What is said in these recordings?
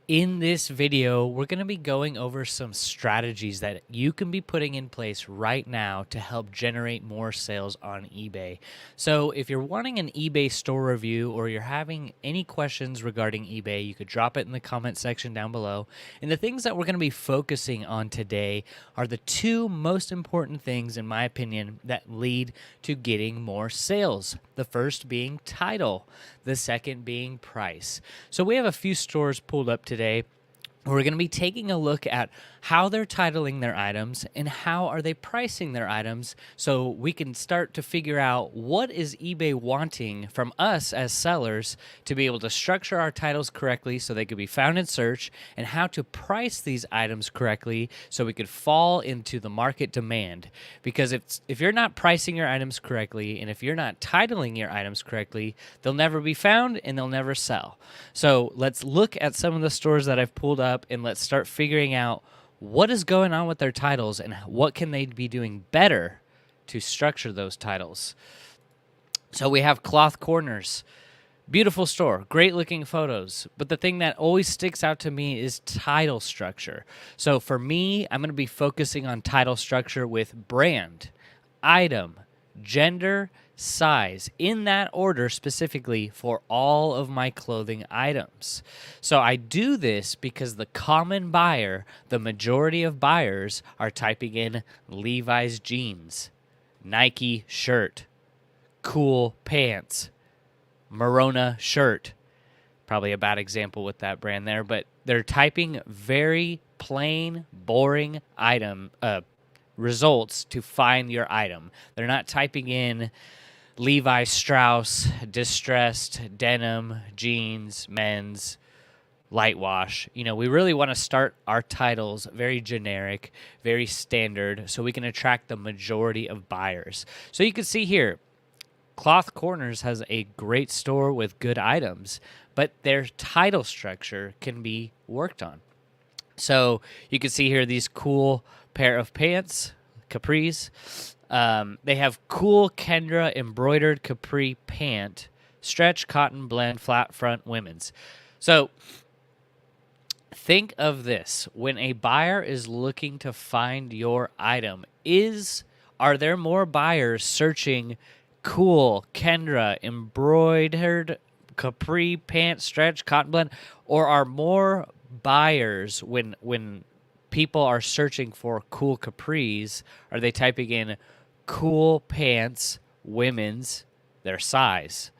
In this video, we're going to be going over some strategies that you can be putting in place right now to help generate more sales on eBay. So if you're wanting an eBay store review or you're having any questions regarding eBay, you could drop it in the comment section down below. And the things that we're going to be focusing on today are the two most important things, in my opinion, that lead to getting more sales. The first being title, the second being price. So we have a few stores pulled up today. We're going to be taking a look at how they're titling their items and how are they pricing their items so we can start to figure out what is eBay wanting from us as sellers to be able to structure our titles correctly so they could be found in search, and how to price these items correctly so we could fall into the market demand. Because if you're not pricing your items correctly and if you're not titling your items correctly, they'll never be found and they'll never sell. So let's look at some of the stores that I've pulled up and let's start figuring out what is going on with their titles and what can they be doing better to structure those titles. So we have Cloth Corners. Beautiful store, great looking photos, but the thing that always sticks out to me is title structure. So for me, I'm going to be focusing on title structure with brand, item, gender, size, in that order specifically for all of my clothing items. So I do this because the common buyer, the majority of buyers, are typing in Levi's jeans, Nike shirt, cool pants, Morona shirt. Probably a bad example with that brand there, but they're typing very plain, boring item results to find your item. They're not typing in Levi Strauss, distressed, denim, jeans, men's, light wash. You know, we really want to start our titles very generic, very standard, so we can attract the majority of buyers. So you can see here, Cloth Corners has a great store with good items, but their title structure can be worked on. So you can see here these cool pair of pants, capris. They have cool Kendra embroidered capri pant, stretch cotton blend flat front women's. So think of this. When a buyer is looking to find your item, are there more buyers searching cool Kendra embroidered capri pant, stretch cotton blend, or are more buyers when people are searching for cool capris, are they typing in cool pants, women's, their size,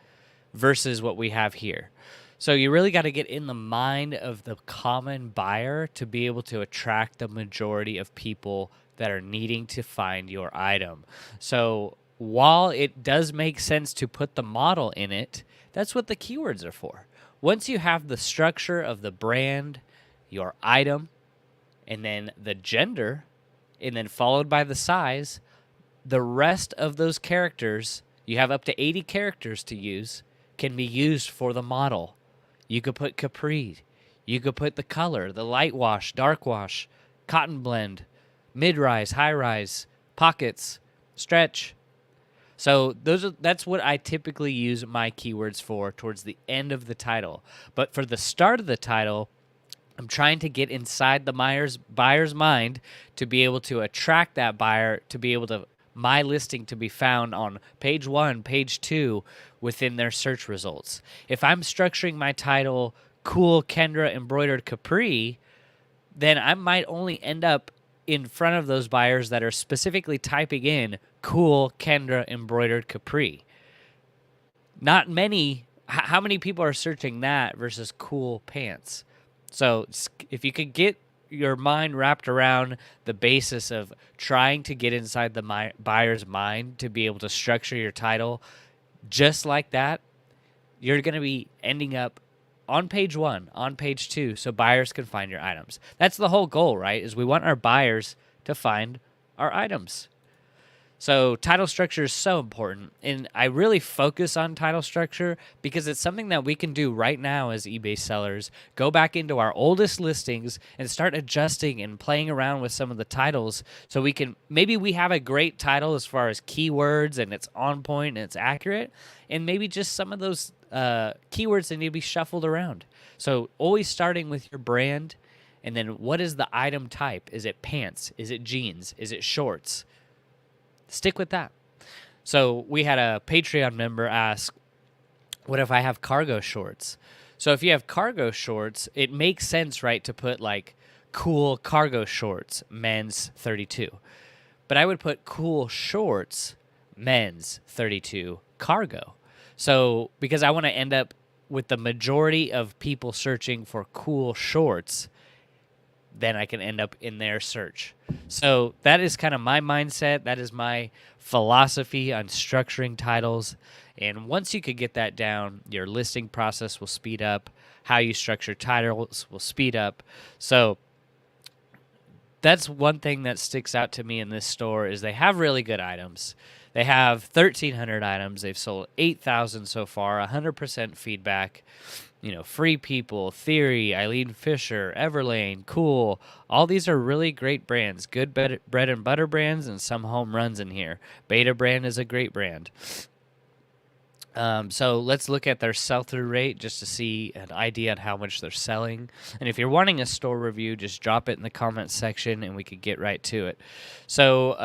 versus what we have here? So you really got to get in the mind of the common buyer to be able to attract the majority of people that are needing to find your item. So while it does make sense to put the model in it, that's what the keywords are for. Once you have the structure of the brand, your item, and then the gender, and then followed by the size, the rest of those characters, you have up to 80 characters to use, can be used for the model. You could put capri, you could put the color, the light wash, dark wash, cotton blend, mid-rise, high-rise, pockets, stretch. So that's what I typically use my keywords for towards the end of the title. But for the start of the title, I'm trying to get inside the buyer's mind to be able to attract that buyer, to be able to my listing to be found on page 1, page 2 within their search results. If I'm structuring my title cool Kendra embroidered capri, then I might only end up in front of those buyers that are specifically typing in cool Kendra embroidered capri. Not many. How many people are searching that versus cool pants? So if you could get your mind wrapped around the basis of trying to get inside the buyer's mind to be able to structure your title just like that, you're going to be ending up on page 1, on page 2, so buyers can find your items. That's the whole goal, right? Is we want our buyers to find our items. So title structure is so important, and I really focus on title structure because it's something that we can do right now as eBay sellers. Go back into our oldest listings and start adjusting and playing around with some of the titles so we can, maybe we have a great title as far as keywords and it's on point and it's accurate, and maybe just some of those keywords that need to be shuffled around. So always starting with your brand, and then what is the item type? Is it pants? Is it jeans? Is it shorts? Stick with that. So we had a Patreon member ask, what if I have cargo shorts? So if you have cargo shorts, it makes sense, right, to put like cool cargo shorts, men's 32. But I would put cool shorts, men's 32 cargo. So because I want to end up with the majority of people searching for cool shorts, then I can end up in their search. So that is kind of my mindset. That is my philosophy on structuring titles. And once you could get that down, your listing process will speed up. How you structure titles will speed up. So that's one thing that sticks out to me in this store is they have really good items. They have 1,300 items. They've sold 8,000 so far, 100% feedback. Free People, Theory, Eileen Fisher, Everlane, Cool. All these are really great brands. Good bread and butter brands and some home runs in here. Beta brand is a great brand. So let's look at their sell-through rate just to see an idea on how much they're selling. And if you're wanting a store review, just drop it in the comments section and we could get right to it. So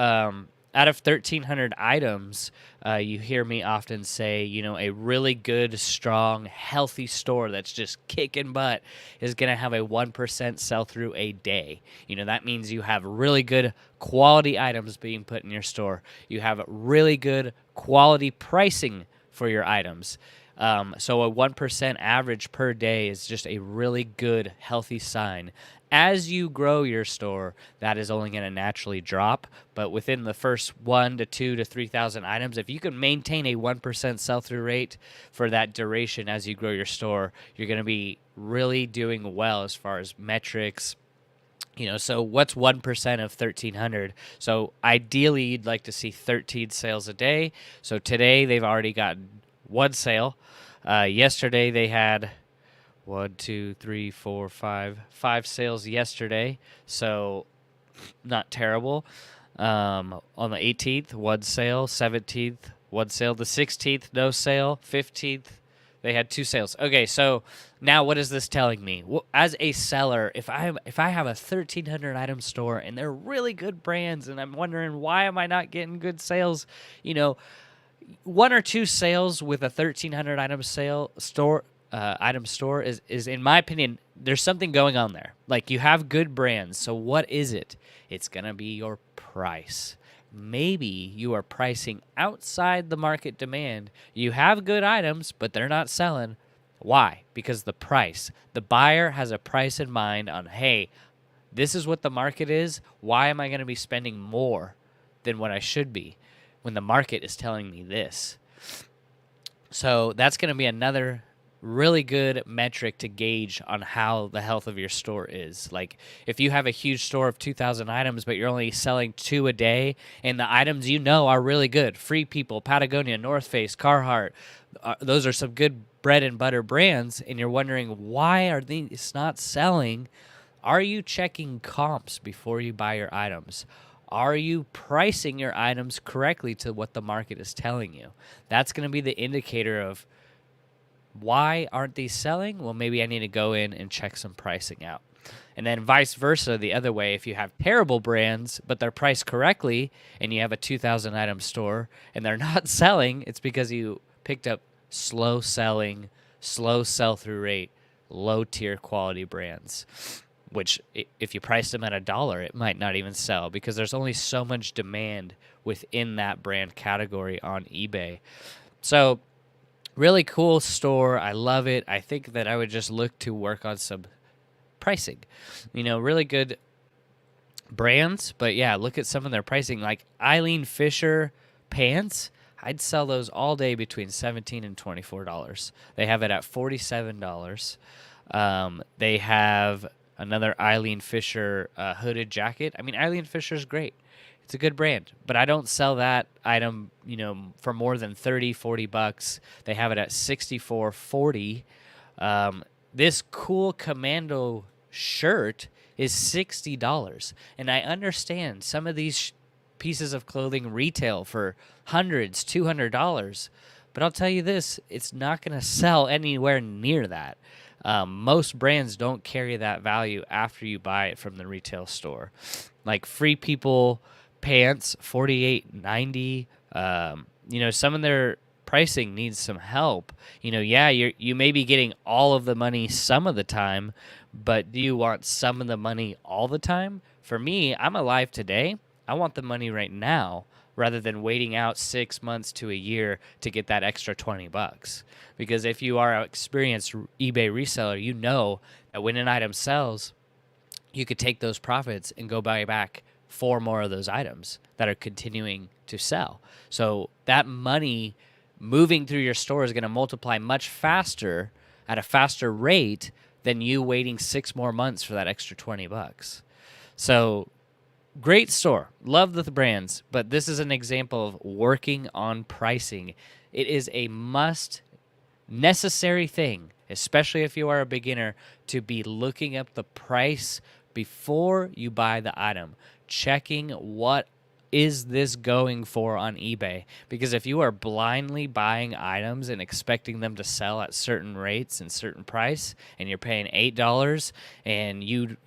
out of 1,300 items, you hear me often say, a really good, strong, healthy store that's just kicking butt is going to have a 1% sell-through a day. That means you have really good quality items being put in your store. You have really good quality pricing for your items. So a 1% average per day is just a really good, healthy sign. As you grow your store, that is only going to naturally drop. But within the first 1 to 2 to 3,000 items, if you can maintain a 1% sell-through rate for that duration as you grow your store, you're going to be really doing well as far as metrics. So what's 1% of 1,300? So ideally, you'd like to see 13 sales a day. So today, they've already gotten one sale. Yesterday, they had 5 sales yesterday. So not terrible. On the 18th, one sale. 17th, one sale. The 16th, no sale. 15th, they had 2 sales. Okay, so now what is this telling me? Well, as a seller, if I have a 1,300 item store and they're really good brands, and I'm wondering why am I not getting good sales? 1 or 2 sales with a 1,300 item store is in my opinion, there's something going on there. Like, you have good brands, so what is it? It's gonna be your price. Maybe you are pricing outside the market demand. You have good items, but they're not selling. Why? Because the price. The buyer has a price in mind on, hey, this is what the market is. Why am I going to be spending more than what I should be when the market is telling me this? So that's going to be another really good metric to gauge on how the health of your store is. Like, if you have a huge store of 2,000 items, but you're only selling 2 a day, and the items are really good, Free People, Patagonia, North Face, Carhartt, those are some good bread and butter brands, and you're wondering, why are these not selling? Are you checking comps before you buy your items? Are you pricing your items correctly to what the market is telling you? That's going to be the indicator of, why aren't these selling? Well, maybe I need to go in and check some pricing out. And then vice versa, the other way, if you have terrible brands, but they're priced correctly, and you have a 2,000 item store and they're not selling, it's because you picked up slow selling, slow sell-through rate, low tier quality brands, which if you priced them at $1, it might not even sell because there's only so much demand within that brand category on eBay. So really cool store. I love it. I think that I would just look to work on some pricing. Really good brands, but yeah, look at some of their pricing. Like Eileen Fisher pants, I'd sell those all day between $17 and $24. They have it at $47. They have another Eileen Fisher hooded jacket. I mean, Eileen Fisher's great. It's a good brand, but I don't sell that item, for more than $30-$40. They have it at $64.40. This cool commando shirt is $60, and I understand some of these pieces of clothing retail for hundreds, $200, But I'll tell you this, it's not going to sell anywhere near that. Most brands don't carry that value after you buy it from the retail store. Like Free People pants, $48.90. Some of their pricing needs some help. You may be getting all of the money some of the time, but do you want some of the money all the time? For me, I'm alive today. I want the money right now rather than waiting out 6 months to a year to get that extra $20. Because if you are an experienced eBay reseller, you know that when an item sells, you could take those profits and go buy back 4 more of those items that are continuing to sell. So that money moving through your store is going to multiply much faster at a faster rate than you waiting 6 more months for that extra $20. So great store. Love the brands, but this is an example of working on pricing. It is a necessary thing, especially if you are a beginner, to be looking up the price before you buy the item, checking what is this going for on eBay. Because if you are blindly buying items and expecting them to sell at certain rates and certain price, and you're paying $8, and you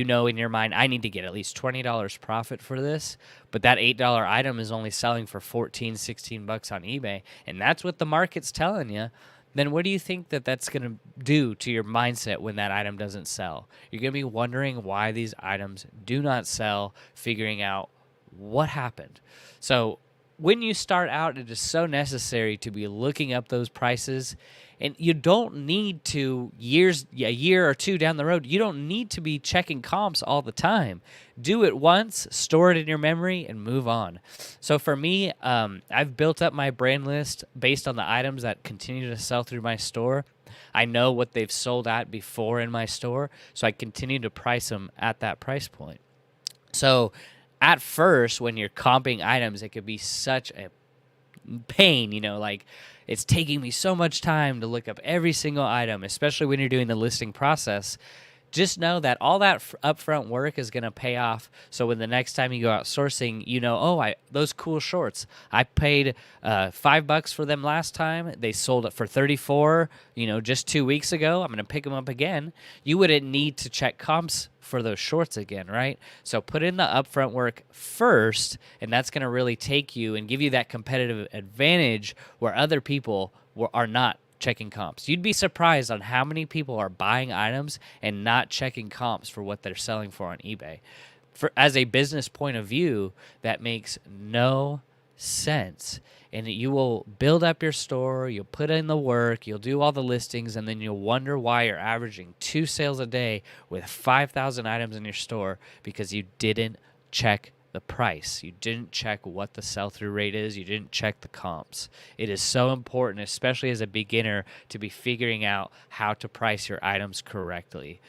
know in your mind, I need to get at least $20 profit for this, but that $8 item is only selling for $14-16 on eBay, and that's what the market's telling you, then what do you think that's going to do to your mindset when that item doesn't sell? You're going to be wondering why these items do not sell, figuring out what happened. So when you start out, it is so necessary to be looking up those prices. And you don't need to, a year or two down the road, you don't need to be checking comps all the time. Do it once, store it in your memory, and move on. So for me, I've built up my brand list based on the items that continue to sell through my store. I know what they've sold at before in my store, so I continue to price them at that price point. So at first, when you're comping items, it could be such a pain, like it's taking me so much time to look up every single item, especially when you're doing the listing process. Just know that all that upfront work is going to pay off. So when the next time you go out sourcing, those cool shorts, I paid $5 for them last time. They sold it for $34, just 2 weeks ago. I'm going to pick them up again. You wouldn't need to check comps for those shorts again, right? So put in the upfront work first, and that's going to really take you and give you that competitive advantage where other people are not checking comps. You'd be surprised on how many people are buying items and not checking comps for what they're selling for on eBay. As a business point of view, that makes no sense. And you will build up your store, you'll put in the work, you'll do all the listings, and then you'll wonder why you're averaging 2 sales a day with 5,000 items in your store because you didn't check the price. You didn't check what the sell-through rate is. You didn't check the comps. It is so important, especially as a beginner, to be figuring out how to price your items correctly.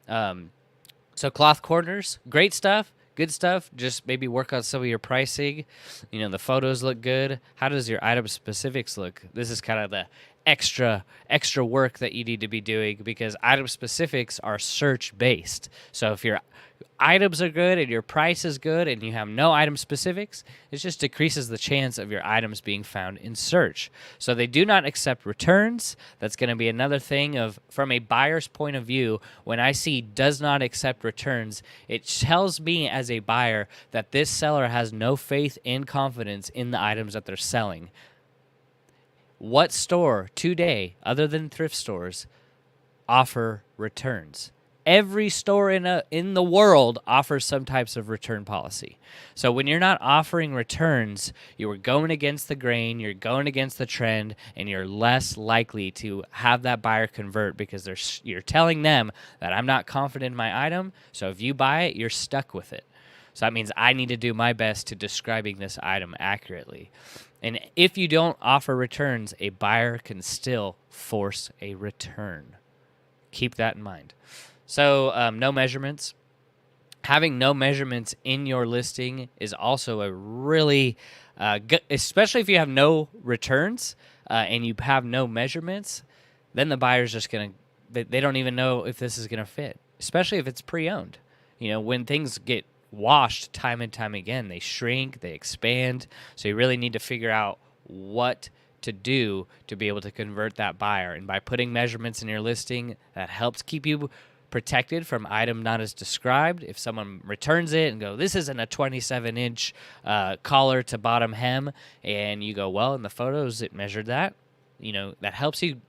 So cloth corners, great stuff. Good stuff. Just maybe work on some of your pricing. The photos look good. How does your item specifics look? This is kind of the extra work that you need to be doing because item specifics are search based. So if your items are good and your price is good and you have no item specifics, it just decreases the chance of your items being found in search. So they do not accept returns. That's going to be another thing from a buyer's point of view. When I see does not accept returns, it tells me as a buyer that this seller has no faith and confidence in the items that they're selling. What store today, other than thrift stores, offer returns? Every store in the world offers some types of return policy. So when you're not offering returns, you are going against the grain, you're going against the trend, and you're less likely to have that buyer convert because you're telling them that I'm not confident in my item, so if you buy it, you're stuck with it. So that means I need to do my best to describing this item accurately. And if you don't offer returns, a buyer can still force a return. Keep that in mind. So no measurements. Having no measurements in your listing is also a really good, especially if you have no returns and you have no measurements, then the buyer's just going to, they don't even know if this is going to fit, especially if it's pre-owned. When things get washed time and time again, they shrink, they expand. So you really need to figure out what to do to be able to convert that buyer. And by putting measurements in your listing, that helps keep you protected from item not as described. If someone returns it and go, this isn't a 27-inch collar to bottom hem, and you go, well, in the photos it measured that, that helps you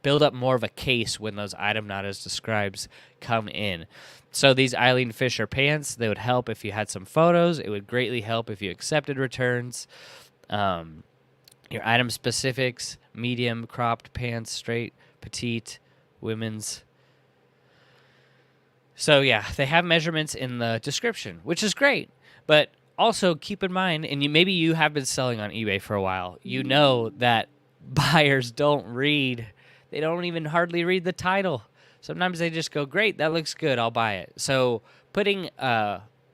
build up more of a case when those item not as described come in. So these Eileen Fisher pants, they would help if you had some photos. It would greatly help if you accepted returns. Your item specifics: medium, cropped pants, straight, petite, women's. So yeah, they have measurements in the description, which is great. But also keep in mind, and maybe you have been selling on eBay for a while, you know that buyers don't read. They don't even hardly read the title. Sometimes they just go, great, that looks good, I'll buy it. So putting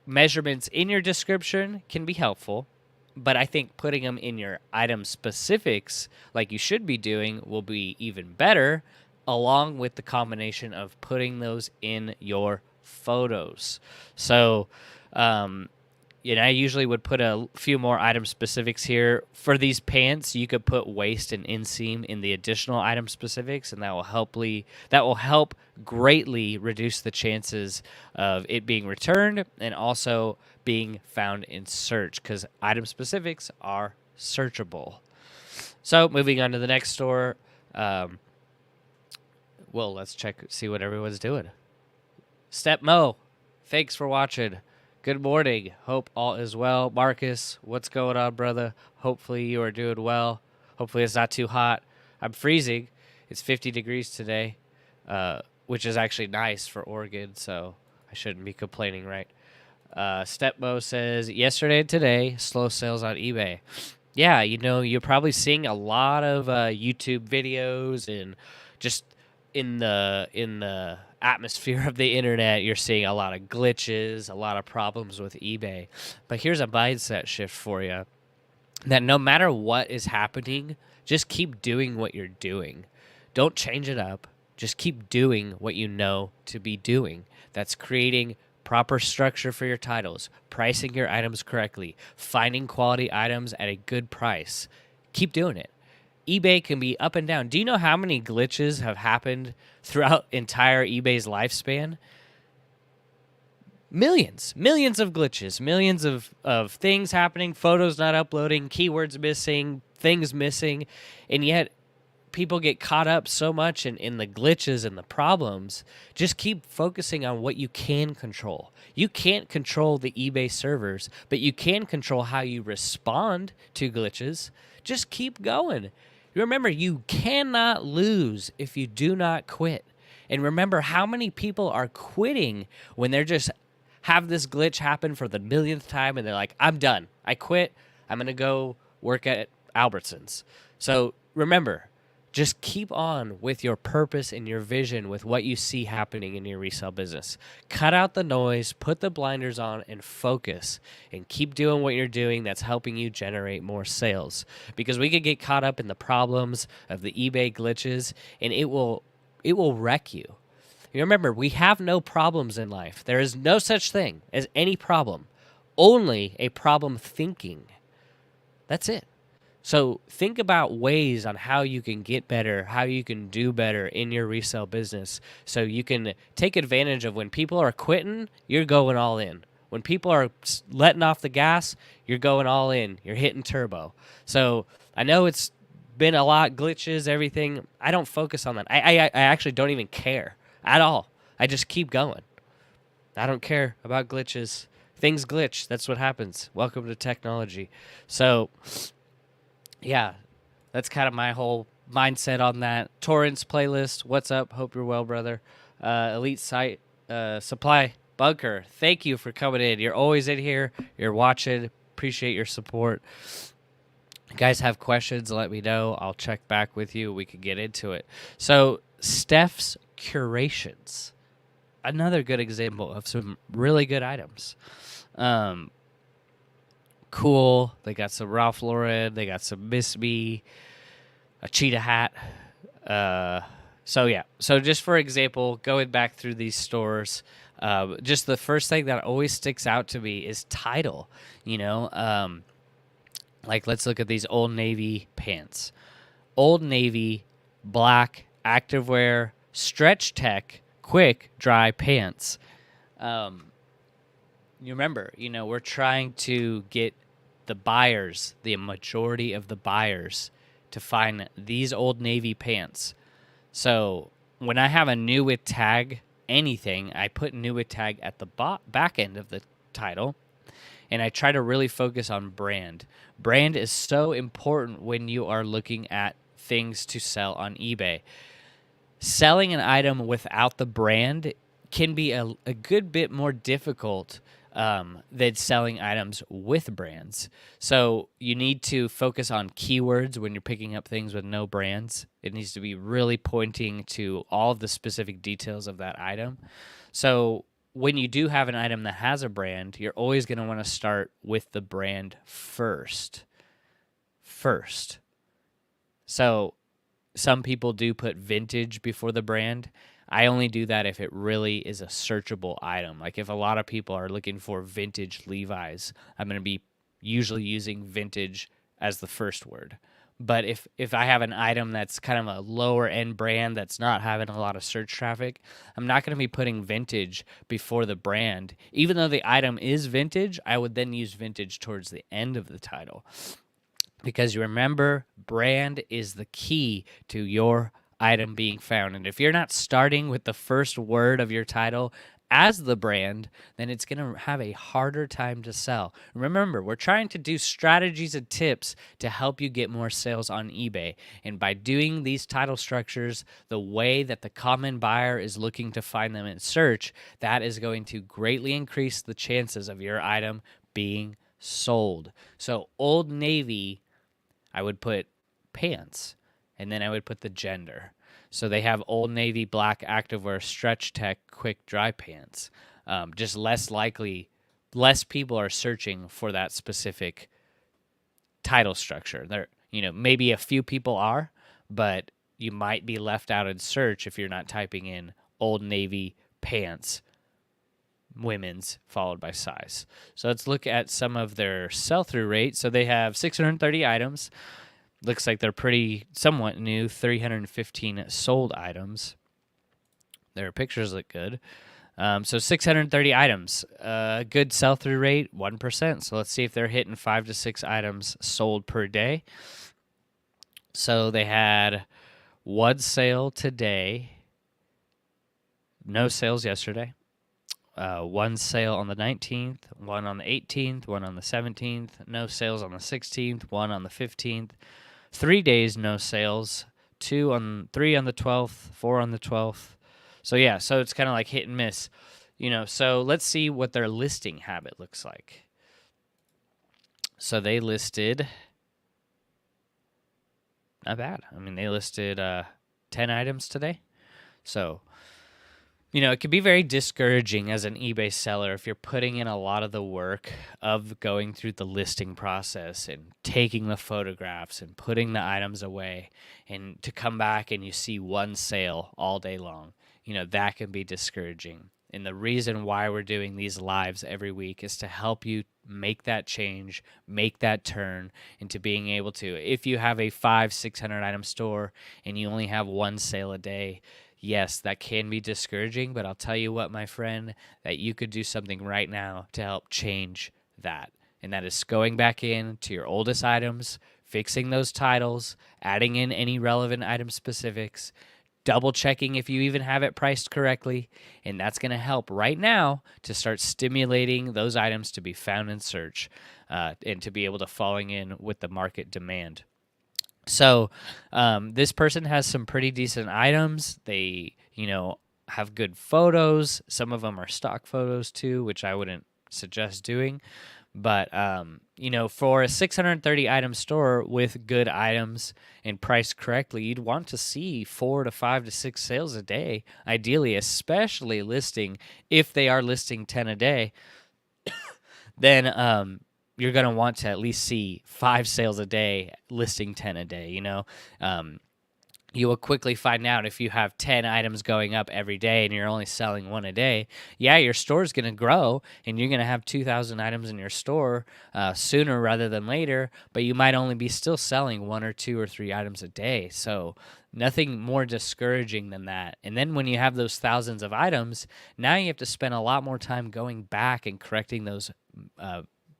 measurements in your description can be helpful, but I think putting them in your item specifics, like you should be doing, will be even better, along with the combination of putting those in your photos. So, I usually would put a few more item specifics here. For these pants, you could put waist and inseam in the additional item specifics, and that will help greatly reduce the chances of it being returned and also being found in search, because item specifics are searchable. So, moving on to the next store. Well, let's see what everyone's doing. Step Mo, thanks for watching. Good morning. Hope all is well. Marcus, what's going on, brother? Hopefully you are doing well. Hopefully it's not too hot. I'm freezing. It's 50 degrees today, which is actually nice for Oregon, so I shouldn't be complaining, right? Stepmo says, yesterday and today, slow sales on eBay. Yeah, you're probably seeing a lot of YouTube videos, and just in the atmosphere of the internet, you're seeing a lot of glitches, a lot of problems with eBay. But here's a mindset shift for you, that no matter what is happening, just keep doing what you're doing. Don't change it up. Just keep doing what you know to be doing. That's creating proper structure for your titles, pricing your items correctly, finding quality items at a good price. Keep doing it. eBay can be up and down. Do you know how many glitches have happened throughout entire eBay's lifespan? Millions of glitches, millions of things happening, photos not uploading, keywords missing, things missing, and yet people get caught up so much in the glitches and the problems. Just keep focusing on what you can control. You can't control the eBay servers, but you can control how you respond to glitches. Just keep going. Remember, you cannot lose if you do not quit. And remember how many people are quitting when they're just have this glitch happen for the millionth time, and they're like, I'm done. I quit. I'm going to go work at Albertsons. So remember, just keep on with your purpose and your vision with what you see happening in your resale business. Cut out the noise, put the blinders on, and focus. And keep doing what you're doing that's helping you generate more sales. Because we could get caught up in the problems of the eBay glitches, and it will wreck you. You remember, we have no problems in life. There is no such thing as any problem. Only a problem thinking. That's it. So think about ways on how you can get better, how you can do better in your resale business, so you can take advantage of when people are quitting, you're going all in. When people are letting off the gas, you're going all in. You're hitting turbo. So I know it's been a lot, glitches, everything. I don't focus on that. I actually don't even care at all. I just keep going. I don't care about glitches. Things glitch. That's what happens. Welcome to technology. So yeah, that's kind of my whole mindset on that. Torrance playlist, what's up? Hope you're well, brother. Elite Site Supply Bunker, thank you for coming in. You're always in here. You're watching. Appreciate your support. You guys have questions, let me know. I'll check back with you. We can get into it. So Steph's Curations, another good example of some really good items. Cool. They got some Ralph Lauren. They got some Miss Me, a cheetah hat. So just for example, going back through these stores, just the first thing that always sticks out to me is title. Like let's look at these Old Navy pants. Old Navy, black, activewear, stretch tech, quick, dry pants. You remember, we're trying to get the buyers, the majority of the buyers, to find these Old Navy pants. So when I have a new with tag anything, I put new with tag at the back end of the title, and I try to really focus on brand. Brand is so important when you are looking at things to sell on eBay. Selling an item without the brand can be a good bit more difficult than selling items with brands. So you need to focus on keywords when you're picking up things with no brands. It needs to be really pointing to all of the specific details of that item. So when you do have an item that has a brand, you're always going to want to start with the brand first. So some people do put vintage before the brand. I only do that if it really is a searchable item. Like if a lot of people are looking for vintage Levi's, I'm going to be usually using vintage as the first word. But if I have an item that's kind of a lower end brand that's not having a lot of search traffic, I'm not going to be putting vintage before the brand. Even though the item is vintage, I would then use vintage towards the end of the title. Because you remember, brand is the key to your item being found. And if you're not starting with the first word of your title as the brand, then it's going to have a harder time to sell. Remember, we're trying to do strategies and tips to help you get more sales on eBay. And by doing these title structures the way that the common buyer is looking to find them in search, that is going to greatly increase the chances of your item being sold. So Old Navy, I would put pants, and then I would put the gender. So they have Old Navy black activewear stretch tech quick dry pants. Just less people are searching for that specific title structure. There, maybe a few people are, but you might be left out in search if you're not typing in Old Navy pants, women's, followed by size. So let's look at some of their sell-through rate. So they have 630 items. Looks like they're somewhat new, 315 sold items. Their pictures look good. So 630 items. Good sell-through rate, 1%. So let's see if they're hitting 5 to 6 items sold per day. So they had one sale today. No sales yesterday. One sale on the 19th, one on the 18th, one on the 17th, no sales on the 16th, one on the 15th, 3 days, no sales, 3 on the 12th, 4 on the 12th. So yeah, so it's kind of like hit and miss, so let's see what their listing habit looks like. So they listed, not bad. I mean, they listed 10 items today. So it can be very discouraging as an eBay seller if you're putting in a lot of the work of going through the listing process and taking the photographs and putting the items away, and to come back and you see one sale all day long. That can be discouraging. And the reason why we're doing these lives every week is to help you make that change, make that turn into being able to, if you have a 500-600 item store and you only have one sale a day, yes, that can be discouraging, but I'll tell you what, my friend, that you could do something right now to help change that. And that is going back in to your oldest items, fixing those titles, adding in any relevant item specifics, double checking if you even have it priced correctly. And that's going to help right now to start stimulating those items to be found in search and to be able to falling in with the market demand. So this person has some pretty decent items. They, have good photos. Some of them are stock photos too, which I wouldn't suggest doing. But, for a 630 item store with good items and priced correctly, you'd want to see 4 to 5 to 6 sales a day, ideally, especially if they are listing 10 a day, then you're going to want to at least see 5 sales a day, listing 10 a day, you will quickly find out if you have 10 items going up every day and you're only selling one a day, yeah, your store is going to grow and you're going to have 2,000 items in your store sooner rather than later, but you might only be still selling one or two or three items a day. So nothing more discouraging than that. And then when you have those thousands of items, now you have to spend a lot more time going back and correcting those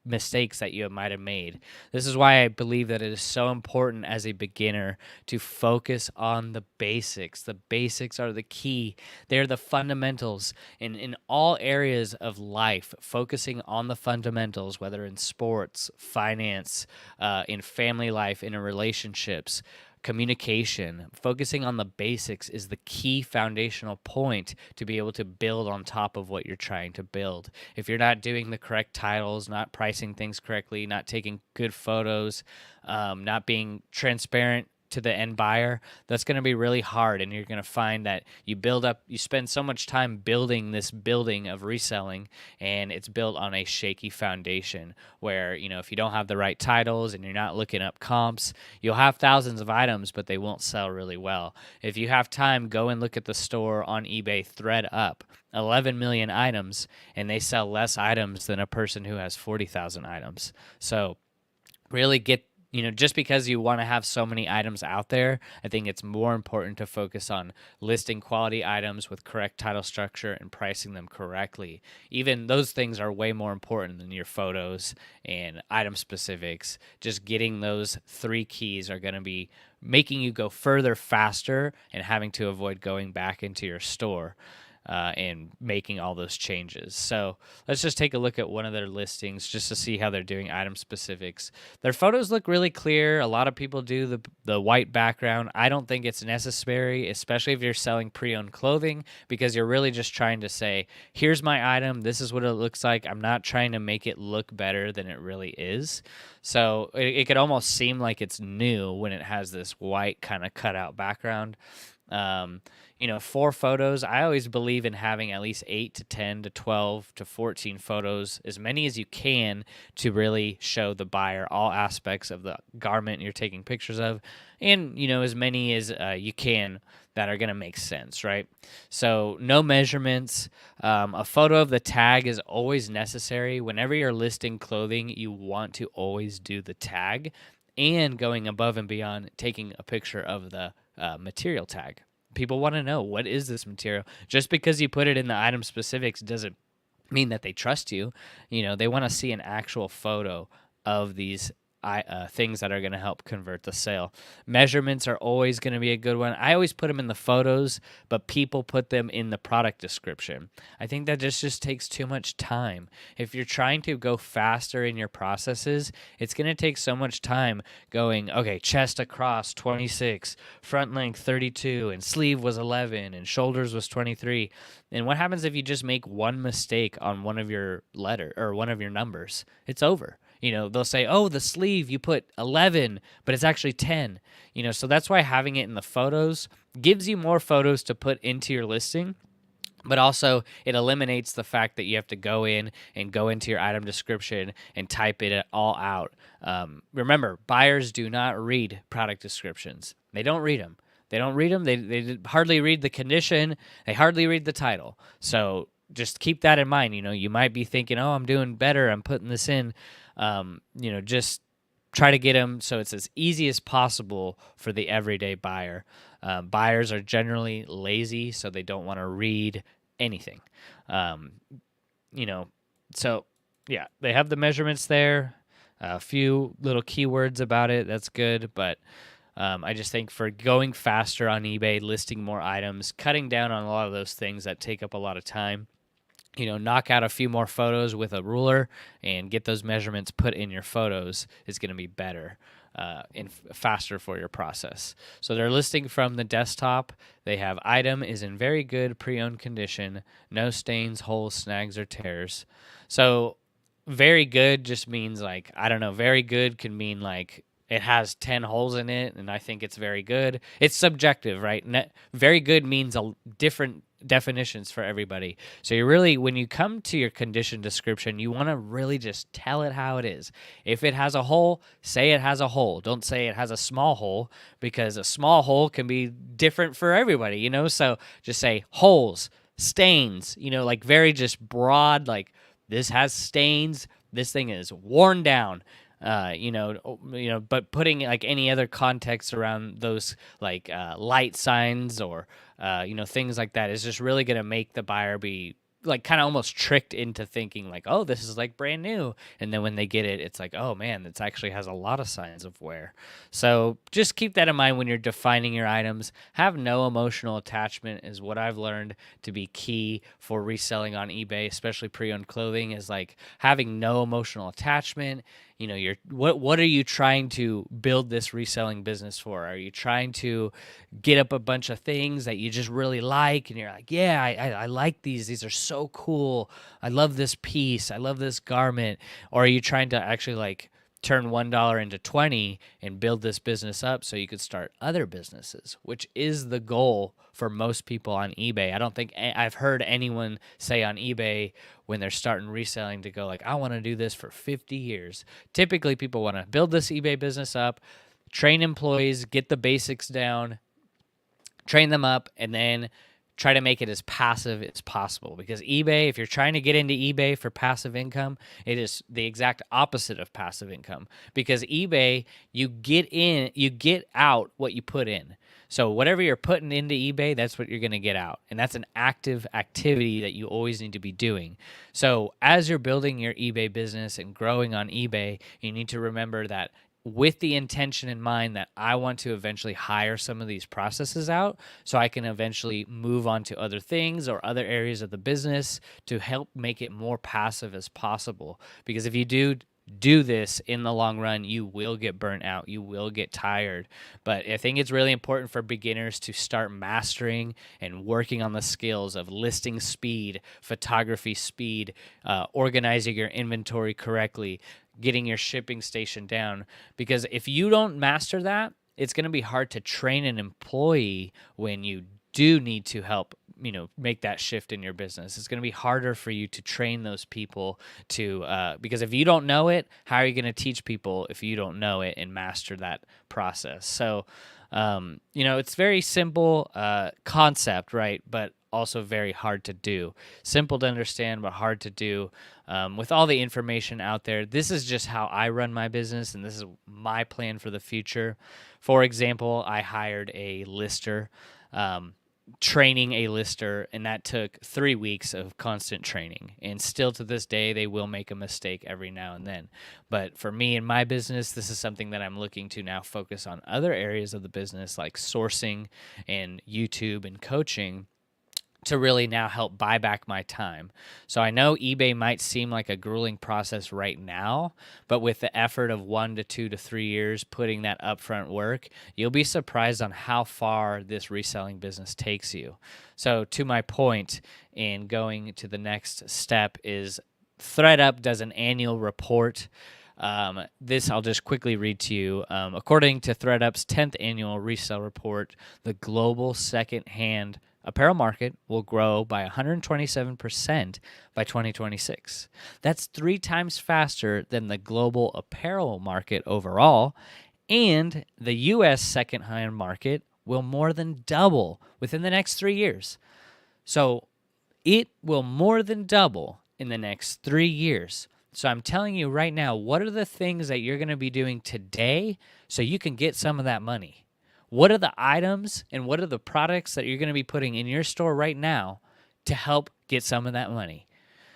mistakes that you might have made. This is why I believe that it is so important as a beginner to focus on the basics. The basics are the key. They're the fundamentals. And in all areas of life, focusing on the fundamentals, whether in sports, finance, in family life, in relationships, communication, focusing on the basics is the key foundational point to be able to build on top of what you're trying to build. If you're not doing the correct titles, not pricing things correctly, not taking good photos, not being transparent to the end buyer, that's going to be really hard. And you're going to find that you spend so much time building this building of reselling, and it's built on a shaky foundation where, if you don't have the right titles and you're not looking up comps, you'll have thousands of items, but they won't sell really well. If you have time, go and look at the store on eBay, thread up 11 million items, and they sell less items than a person who has 40,000 items. So really just because you want to have so many items out there, I think it's more important to focus on listing quality items with correct title structure and pricing them correctly. Even those things are way more important than your photos and item specifics. Just getting those three keys are going to be making you go further faster and having to avoid going back into your store and making all those changes. So let's just take a look at one of their listings just to see how they're doing item specifics. Their photos look really clear. A lot of people do the white background. I don't think it's necessary, especially if you're selling pre-owned clothing, because you're really just trying to say, here's my item, this is what it looks like. I'm not trying to make it look better than it really is. So it could almost seem like it's new when it has this white kind of cutout background. For photos, I always believe in having at least 8 to 10 to 12 to 14 photos, as many as you can, to really show the buyer all aspects of the garment you're taking pictures of, and as many as you can that are going to make sense, right? So no measurements. A photo of the tag is always necessary. Whenever you're listing clothing, you want to always do the tag, and going above and beyond, taking a picture of the material tag. People want to know, what is this material? Just because you put it in the item specifics doesn't mean that they trust you. They want to see an actual photo of these things that are going to help convert the sale. Measurements are always going to be a good one. I always put them in the photos, but people put them in the product description. I think that just takes too much time. If you're trying to go faster in your processes, it's going to take so much time going, okay, chest across 26, front length 32, and sleeve was 11, and shoulders was 23. And what happens if you just make one mistake on one of your one of your numbers? It's over. They'll say, oh, the sleeve, you put 11, but it's actually 10. So that's why having it in the photos gives you more photos to put into your listing, but also it eliminates the fact that you have to go into your item description and type it all out. Remember, buyers do not read product descriptions. They don't read them. They hardly read the condition. They hardly read the title. So just keep that in mind. You might be thinking, oh, I'm doing better, I'm putting this in. Just try to get them so it's as easy as possible for the everyday buyer. Buyers are generally lazy, so they don't want to read anything. So yeah, they have the measurements there, a few little keywords about it. That's good. But I just think for going faster on eBay, listing more items, cutting down on a lot of those things that take up a lot of time, knock out a few more photos with a ruler and get those measurements put in your photos is going to be better and faster for your process. So they're listing from the desktop. They have item is in very good pre-owned condition, no stains, holes, snags, or tears. So very good just means very good can mean it has 10 holes in it, and I think it's very good. It's subjective, right? Very good means a different definitions for everybody. So you really, when you come to your condition description, you want to really just tell it how it is. If it has a hole, say it has a hole. Don't say it has a small hole, because a small hole can be different for everybody, So just say holes, stains, like very just broad, like this has stains, this thing is worn down. But putting like any other context around those, like light signs or things like that, is just really going to make the buyer be like kind of almost tricked into thinking like, oh, this is like brand new. And then when they get it, it's like, oh man, it actually has a lot of signs of wear. So just keep that in mind when you're defining your items. Have no emotional attachment is what I've learned to be key for reselling on eBay, especially pre-owned clothing, is like having no emotional attachment. What are you trying to build this reselling business for? Are you trying to get up a bunch of things that you just really like, and you're like, yeah, I like these are so cool, I love this piece, I love this garment? Or are you trying to actually like turn $1 into 20 and build this business up so you could start other businesses, which is the goal for most people on eBay? I don't think I've heard anyone say on eBay when they're starting reselling to go like, I want to do this for 50 years. Typically people want to build this eBay business up, train employees, get the basics down, train them up, and then try to make it as passive as possible. Because eBay, if you're trying to get into eBay for passive income, it is the exact opposite of passive income. Because eBay, you get out what you put in. So whatever you're putting into eBay, that's what you're going to get out. And that's an active activity that you always need to be doing. So as you're building your eBay business and growing on eBay, you need to remember that with the intention in mind that I want to eventually hire some of these processes out so I can eventually move on to other things or other areas of the business to help make it more passive as possible. Because if you do this in the long run, you will get burnt out, you will get tired. But I think it's really important for beginners to start mastering and working on the skills of listing speed, photography speed, organizing your inventory correctly, getting your shipping station down. Because if you don't master that, it's going to be hard to train an employee when you do need to help make that shift in your business. It's going to be harder for you to train those people to because if you don't know it, how are you going to teach people if you don't know it and master that process? So it's very simple concept, right? But also very hard to do. Simple to understand, but hard to do. With all the information out there, this is just how I run my business, and this is my plan for the future. For example, I hired a lister, training a lister, and that took 3 weeks of constant training. And still to this day, they will make a mistake every now and then. But for me and my business, this is something that I'm looking to now focus on other areas of the business, like sourcing and YouTube and coaching, to really now help buy back my time. So I know eBay might seem like a grueling process right now, but with the effort of 1 to 2 to 3 years putting that upfront work, you'll be surprised on how far this reselling business takes you. So to my point in going to the next step is ThreadUp does an annual report. This I'll just quickly read to you. According to ThreadUp's 10th annual resale report, the global second-hand apparel market will grow by 127% by 2026. That's 3 times faster than the global apparel market overall, and the U.S. second-hand market will more than double within the next 3 years. So it will more than double in the next 3 years. So I'm telling you right now, what are the things that you're going to be doing today so you can get some of that money? What are the items and what are the products that you're going to be putting in your store right now to help get some of that money?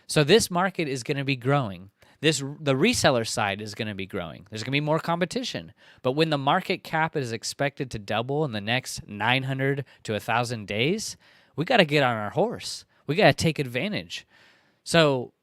So this market is going to be growing. The reseller side is going to be growing. There's going to be more competition. But when the market cap is expected to double in the next 900 to 1,000 days, we got to get on our horse. We got to take advantage. So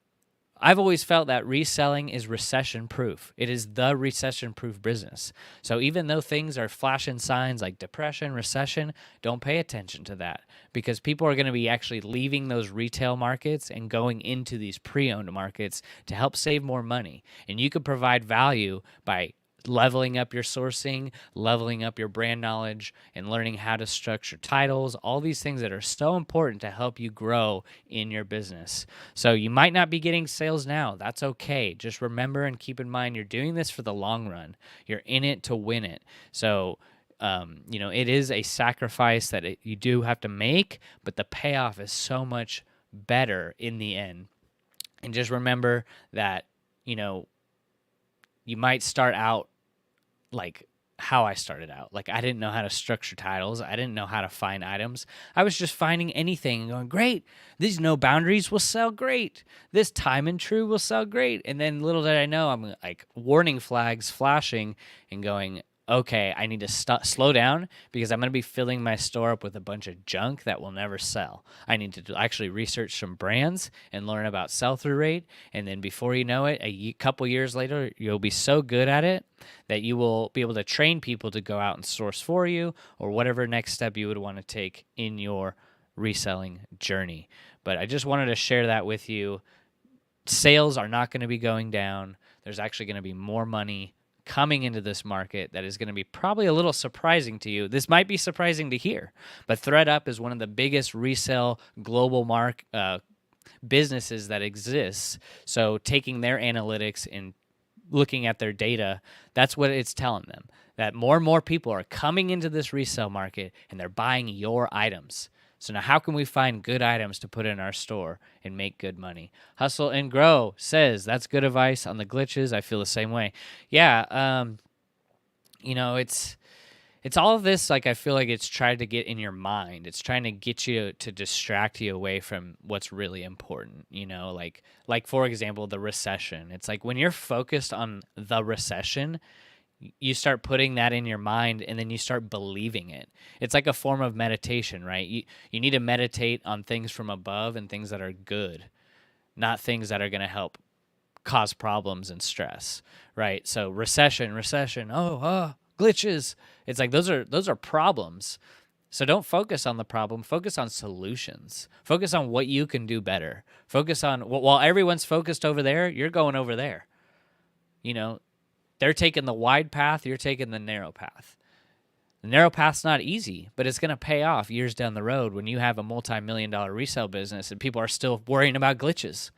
I've always felt that reselling is recession-proof. It is the recession-proof business. So even though things are flashing signs like depression, recession, don't pay attention to that, because people are going to be actually leaving those retail markets and going into these pre-owned markets to help save more money. And you could provide value by leveling up your sourcing, leveling up your brand knowledge, and learning how to structure titles, all these things that are so important to help you grow in your business. So you might not be getting sales now. That's okay. Just remember and keep in mind you're doing this for the long run. You're in it to win it. So it is a sacrifice that you do have to make, but the payoff is so much better in the end. And just remember that, you might start out like how I started out. Like, I didn't know how to structure titles. I didn't know how to find items. I was just finding anything and going, great, these no boundaries will sell great. This time and true will sell great. And then little did I know, I'm like warning flags flashing and going, okay, I need to slow down because I'm going to be filling my store up with a bunch of junk that will never sell. I need to actually research some brands and learn about sell-through rate. And then before you know it, a couple years later, you'll be so good at it that you will be able to train people to go out and source for you or whatever next step you would want to take in your reselling journey. But I just wanted to share that with you. Sales are not going to be going down. There's actually going to be more money coming into this market that is going to be probably a little surprising to you. This might be surprising to hear, but ThreadUp is one of the biggest resale global businesses that exists. So taking their analytics and looking at their data, that's what it's telling them, that more and more people are coming into this resale market and they're buying your items. So now how can we find good items to put in our store and make good money? Hustle and Grow says that's good advice on the glitches. I feel the same way. Yeah, it's all of this, like I feel like it's trying to get in your mind. It's trying to get you to distract you away from what's really important, like for example, the recession. It's like when you're focused on the recession, you start putting that in your mind and then you start believing it. It's like a form of meditation, right? You need to meditate on things from above and things that are good, not things that are going to help cause problems and stress, right? So recession, glitches. It's like those are problems. So don't focus on the problem, focus on solutions. Focus on what you can do better. Focus on while everyone's focused over there, you're going over there. They're taking the wide path, you're taking the narrow path. The narrow path's not easy, but it's going to pay off years down the road when you have a multi-million-dollar resale business and people are still worrying about glitches.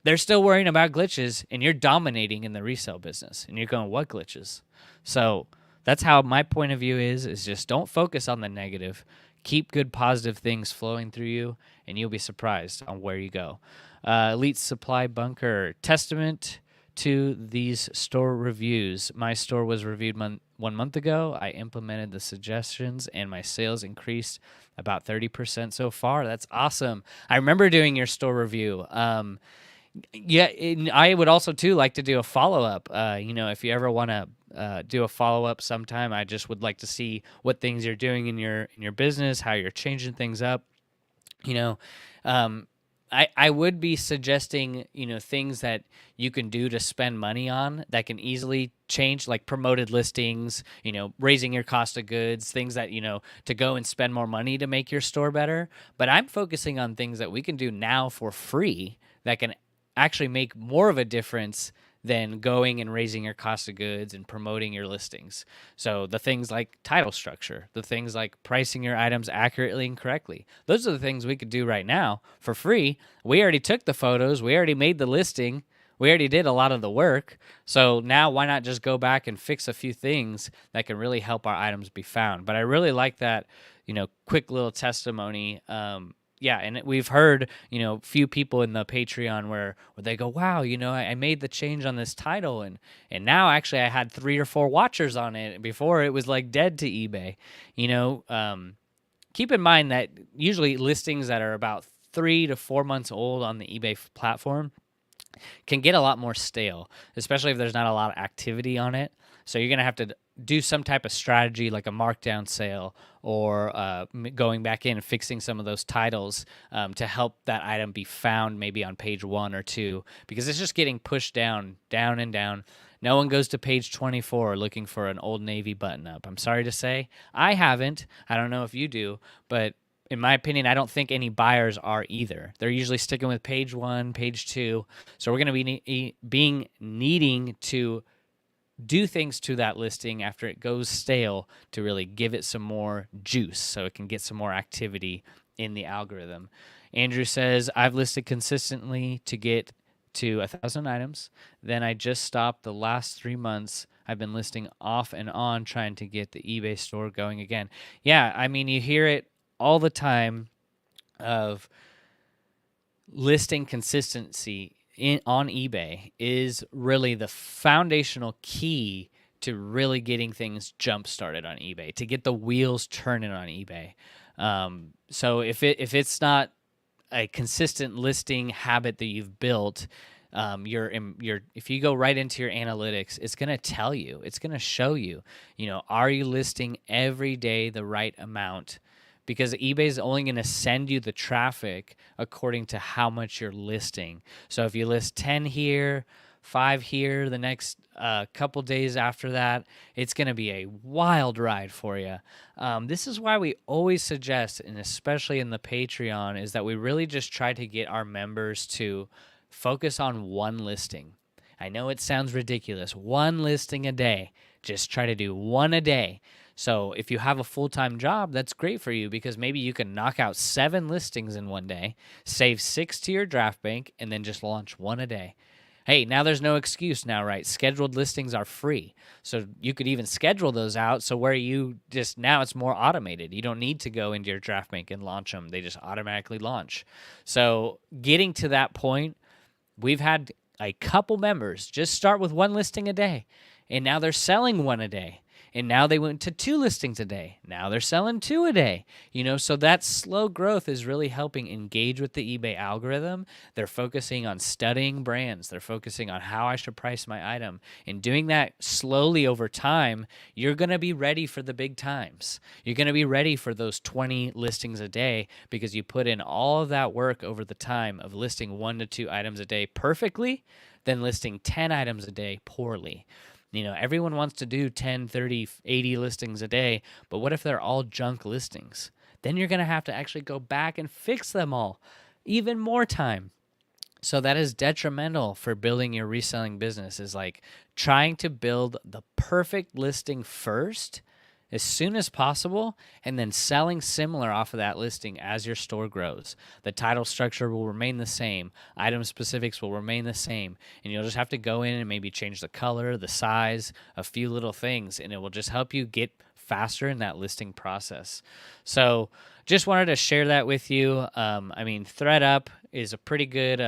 They're still worrying about glitches, and you're dominating in the resale business. And you're going, what glitches? So that's how my point of view is just don't focus on the negative. Keep good positive things flowing through you, and you'll be surprised on where you go. Elite Supply Bunker, testament to these store reviews. My store was reviewed 1 month ago. I implemented the suggestions and my sales increased about 30% so far. That's awesome. I remember doing your store review. I would also too like to do a follow-up. If you ever want to do a follow-up sometime, I just would like to see what things you're doing in your business, how you're changing things up. I would be suggesting, things that you can do to spend money on that can easily change, like promoted listings, raising your cost of goods, things that, to go and spend more money to make your store better. But I'm focusing on things that we can do now for free that can actually make more of a difference than going and raising your cost of goods and promoting your listings. So the things like title structure, the things like pricing your items accurately and correctly, those are the things we could do right now for free. We already took the photos. We already made the listing. We already did a lot of the work. So now why not just go back and fix a few things that can really help our items be found? But I really like that, quick little testimony. And we've heard, few people in the Patreon where they go, wow, I made the change on this title and now actually I had 3 or 4 watchers on it. Before it was like dead to eBay. Keep in mind that usually listings that are about 3 to 4 months old on the eBay platform can get a lot more stale, especially if there's not a lot of activity on it. So you're going to have to do some type of strategy like a markdown sale or going back in and fixing some of those titles to help that item be found maybe on page 1 or 2, because it's just getting pushed down and down. No one goes to page 24 looking for an Old Navy button-up. I'm sorry to say. I haven't. I don't know if you do, but in my opinion, I don't think any buyers are either. They're usually sticking with page 1, page 2. So we're going to be needing to do things to that listing after it goes stale to really give it some more juice so it can get some more activity in the algorithm. Andrew says, I've listed consistently to get to 1,000 items. Then I just stopped the last 3 months. I've been listing off and on trying to get the eBay store going again. Yeah, I mean, you hear it all the time of listing consistency on eBay is really the foundational key to really getting things jump started on eBay, to get the wheels turning on eBay. So if it's not a consistent listing habit that you've built, if you go right into your analytics, it's going to tell you, it's going to show you, are you listing every day the right amount? Because eBay is only going to send you the traffic according to how much you're listing. So if you list 10 here, 5 here, the next couple days after that, it's going to be a wild ride for you. This is why we always suggest, and especially in the Patreon, is that we really just try to get our members to focus on one listing. I know it sounds ridiculous. One listing a day. Just try to do one a day. So if you have a full-time job, that's great for you because maybe you can knock out 7 listings in one day, save 6 to your draft bank, and then just launch one a day. Hey, now there's no excuse now, right? Scheduled listings are free. So you could even schedule those out. So where now it's more automated. You don't need to go into your draft bank and launch them. They just automatically launch. So getting to that point, we've had a couple members just start with 1 listing a day, and now they're selling 1 a day. And now they went to 2 listings a day. Now they're selling 2 a day. So that slow growth is really helping engage with the eBay algorithm. They're focusing on studying brands. They're focusing on how I should price my item. And doing that slowly over time, you're going to be ready for the big times. You're going to be ready for those 20 listings a day because you put in all of that work over the time of listing 1 to 2 items a day perfectly, then listing 10 items a day poorly. Everyone wants to do 10, 30, 80 listings a day, but what if they're all junk listings? Then you're going to have to actually go back and fix them all. Even more time. So that is detrimental for building your reselling business, is like trying to build the perfect listing first as soon as possible, and then selling similar off of that listing as your store grows. The title structure will remain the same. Item specifics will remain the same. And you'll just have to go in and maybe change the color, the size, a few little things, and it will just help you get faster in that listing process. So just wanted to share that with you. ThreadUp is a pretty good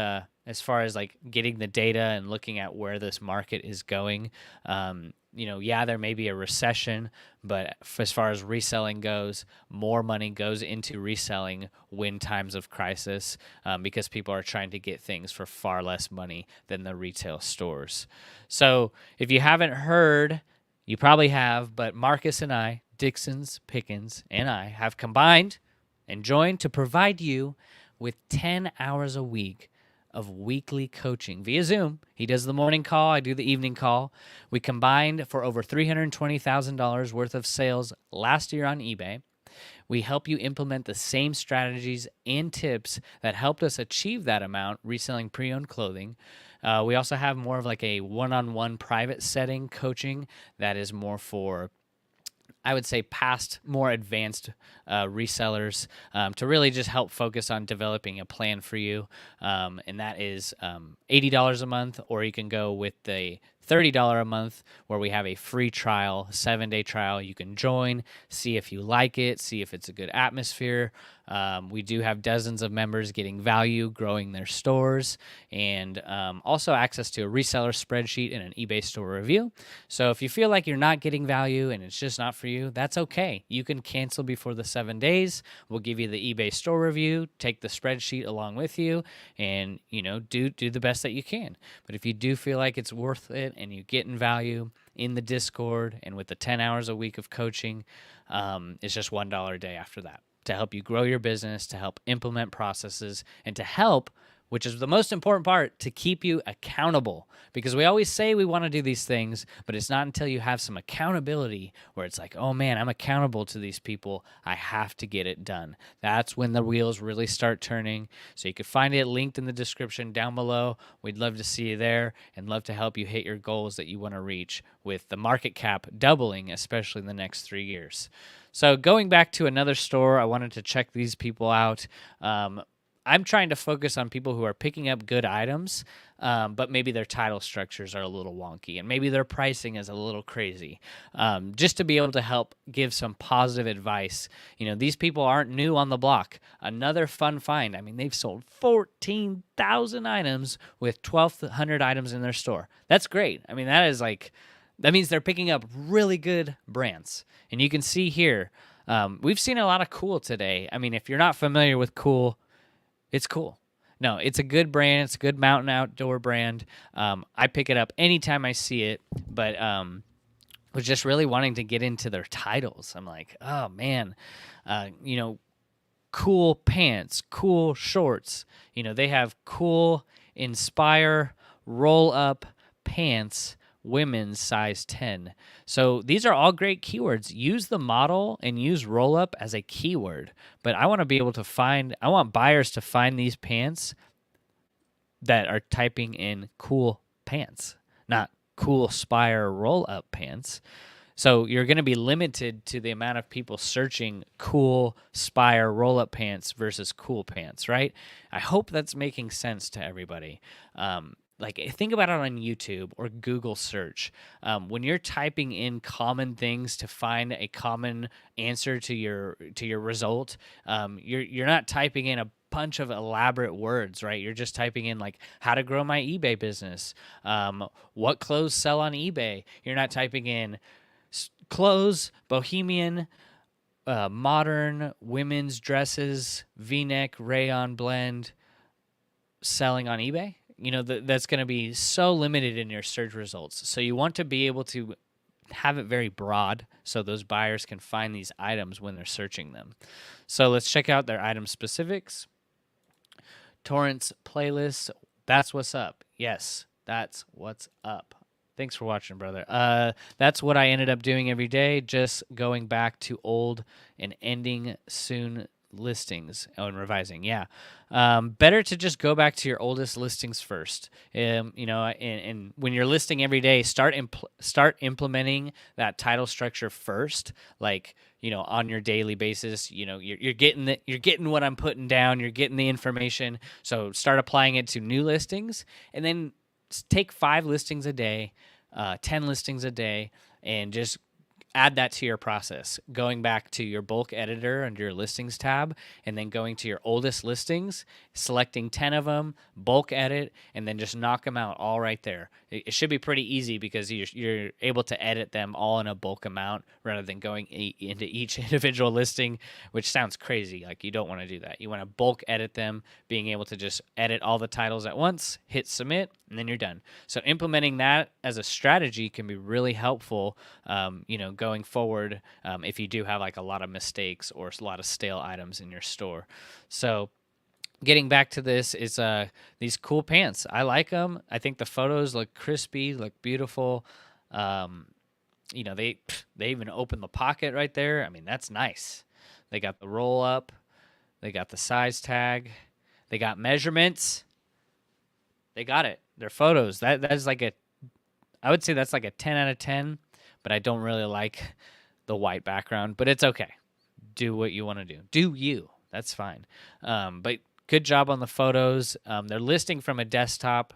as far as like getting the data and looking at where this market is going. There may be a recession, but as far as reselling goes, more money goes into reselling when times of crisis because people are trying to get things for far less money than the retail stores. So if you haven't heard, you probably have, but Marcus and I, Dixon's, Pickens, and I have combined and joined to provide you with 10 hours a week of weekly coaching via Zoom. He does the morning call, I do the evening call. We combined for over $320,000 worth of sales last year on eBay. We help you implement the same strategies and tips that helped us achieve that amount reselling pre-owned clothing. We also have more of like a one-on-one private setting coaching that is more for, I would say, past, more advanced resellers to really just help focus on developing a plan for you. And that is $80 a month, or you can go with the $30 a month where we have a free trial, 7-day trial. You can join, see if you like it, see if it's a good atmosphere. We do have dozens of members getting value, growing their stores, and also access to a reseller spreadsheet and an eBay store review. So if you feel like you're not getting value and it's just not for you, that's okay. You can cancel before the 7 days. We'll give you the eBay store review, take the spreadsheet along with you, and do the best that you can. But if you do feel like it's worth it and you're getting value in the Discord and with the 10 hours a week of coaching, it's just $1 a day after that, to help you grow your business, to help implement processes, and to help which is the most important part, to keep you accountable. Because we always say we want to do these things, but it's not until you have some accountability where it's like, oh man, I'm accountable to these people. I have to get it done. That's when the wheels really start turning. So you can find it linked in the description down below. We'd love to see you there and love to help you hit your goals that you want to reach with the market cap doubling, especially in the next 3 years. So going back to another store, I wanted to check these people out. I'm trying to focus on people who are picking up good items, but maybe their title structures are a little wonky and maybe their pricing is a little crazy. Just to be able to help give some positive advice. You know, these people aren't new on the block. Another fun find. I mean, they've sold 14,000 items with 1,200 items in their store. That's great. I mean, that means they're picking up really good brands. And you can see here, we've seen a lot of Cool today. I mean, if you're not familiar with Cool, it's cool. No, it's a good brand. It's a good mountain outdoor brand. I pick it up anytime I see it, but was just really wanting to get into their titles. I'm like, oh man, cool pants, cool shorts. You know, they have cool Inspire roll up pants, women's size 10. So these are all great keywords. Use the model and use roll up as a keyword. But I want to be able to I want buyers to find these pants that are typing in cool pants, not cool Spire roll up pants. So you're going to be limited to the amount of people searching cool Spire roll up pants versus cool pants, right? I hope that's making sense to everybody. Like, think about it on YouTube or Google search. When you're typing in common things to find a common answer to your result, you're not typing in a bunch of elaborate words, right? You're just typing in like how to grow my eBay business, what clothes sell on eBay. You're not typing in clothes, bohemian, modern women's dresses, V-neck, rayon blend, selling on eBay. You know, that's going to be so limited in your search results. So you want to be able to have it very broad so those buyers can find these items when they're searching them. So let's check out their item specifics. Torrents playlists. That's what's up. Yes, that's what's up. Thanks for watching, brother. That's what I ended up doing every day, just going back to old and ending soon listings and revising. Yeah. Better to just go back to your oldest listings first. And when you're listing every day, start implementing that title structure first. Like, on your daily basis, you're getting what I'm putting down. You're getting the information. So start applying it to new listings, and then take 5 listings a day, 10 listings a day, and just add that to your process, going back to your bulk editor under your listings tab, and then going to your oldest listings, selecting 10 of them, bulk edit, and then just knock them out all right there. It should be pretty easy because you're able to edit them all in a bulk amount rather than going into each individual listing, which sounds crazy. Like, you don't want to do that. You want to bulk edit them, being able to just edit all the titles at once, hit submit, and then you're done. So implementing that as a strategy can be really helpful, going forward, if you do have like a lot of mistakes or a lot of stale items in your store. So getting back to this is these cool pants. I like them. I think the photos look crispy, look beautiful. They even open the pocket right there. I mean, that's nice. They got the roll up. They got the size tag. They got measurements. They got it. They're photos. That is like I would say that's like a 10 out of 10. But I don't really like the white background, but it's okay. Do what you want to do. Do you. That's fine. But good job on the photos. They're listing from a desktop.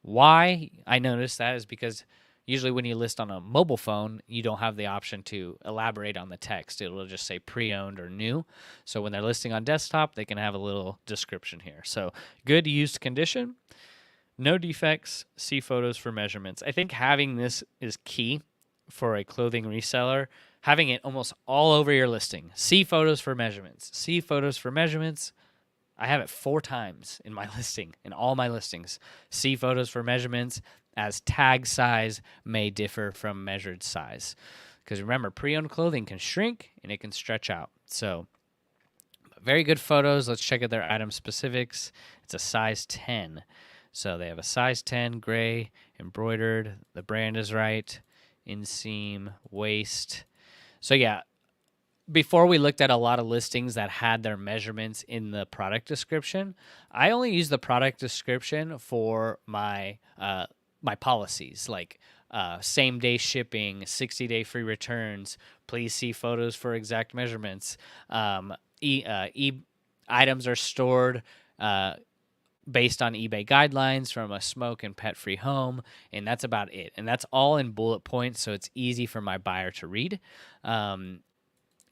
Why I noticed that is because usually when you list on a mobile phone, you don't have the option to elaborate on the text. It'll just say pre-owned or new. So when they're listing on desktop, they can have a little description here. So good used condition, no defects, see photos for measurements. I think having this is key for a clothing reseller, having it almost all over your listing. See photos for measurements. See photos for measurements. I have it 4 times in my listing, in all my listings. See photos for measurements, as tag size may differ from measured size. Because remember, pre-owned clothing can shrink and it can stretch out. So very good photos. Let's check out their item specifics. It's a size 10. So they have a size 10, gray, embroidered. The brand is right. Inseam, waist. So yeah, before we looked at a lot of listings that had their measurements in the product description. I only use the product description for my my policies, like same day shipping, 60-day free returns. Please see photos for exact measurements. Items are stored based on eBay guidelines from a smoke and pet free home, and that's about it. And that's all in bullet points, so it's easy for my buyer to read.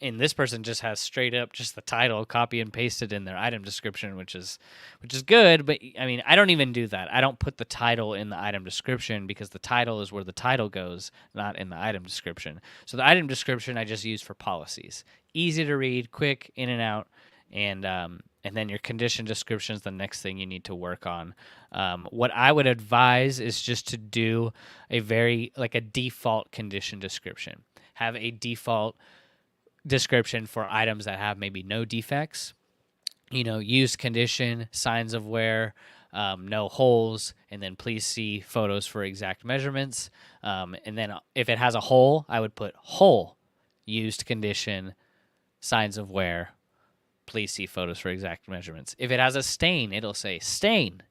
And this person just has straight up just the title, copy and pasted in their item description, which is good. But I mean, I don't even do that. I don't put the title in the item description because the title is where the title goes, not in the item description. So the item description I just use for policies, easy to read, quick, in and out, and then your condition description is the next thing you need to work on. What I would advise is just to do a default condition description. Have a default description for items that have maybe no defects, used condition, signs of wear, no holes, and then please see photos for exact measurements. And then if it has a hole, I would put hole, used condition, signs of wear, please see photos for exact measurements. If it has a stain, it'll say stain,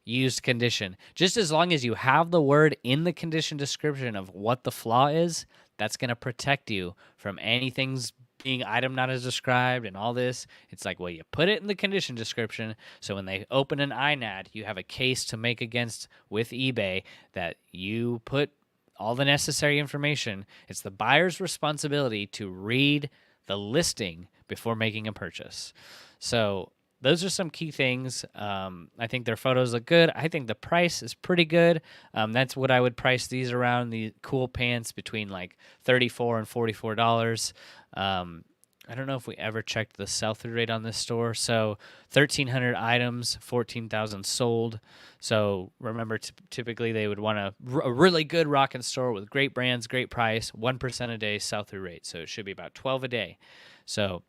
used condition. Just as long as you have the word in the condition description of what the flaw is, that's going to protect you from anything's being item not as described and all this. It's like, well, you put it in the condition description, so when they open an INAD, you have a case to make against with eBay that you put all the necessary information. It's the buyer's responsibility to read the listing before making a purchase. So those are some key things. I think their photos look good. I think the price is pretty good. That's what I would price these around. The cool pants between like $34 and $44. I don't know if we ever checked the sell-through rate on this store. So 1,300 items, 14,000 sold. So remember, typically they would want a really good rockin' store with great brands, great price, 1% a day sell-through rate. So it should be about 12 a day. So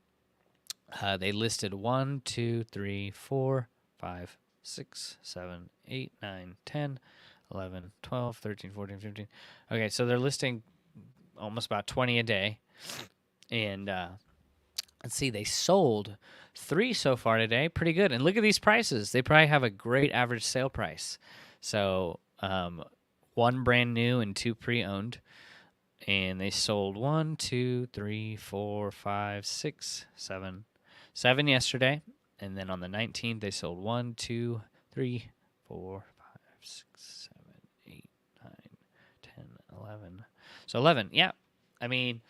they listed 1, 2, 3, 4, 5, 6, 7, 8, 9, 10, 11, 12, 13, 14, 15. Okay, so they're listing almost about 20 a day. And let's see, they sold 3 so far today. Pretty good. And look at these prices. They probably have a great average sale price. So 1 brand new and 2 pre-owned. And they sold 1, 2, 3, 4, 5, 6, 7 yesterday. And then on the 19th, they sold 1, 2, 3, 4, 5, 6, 7, 8, 9, 10, 11. So 11, yeah. I mean,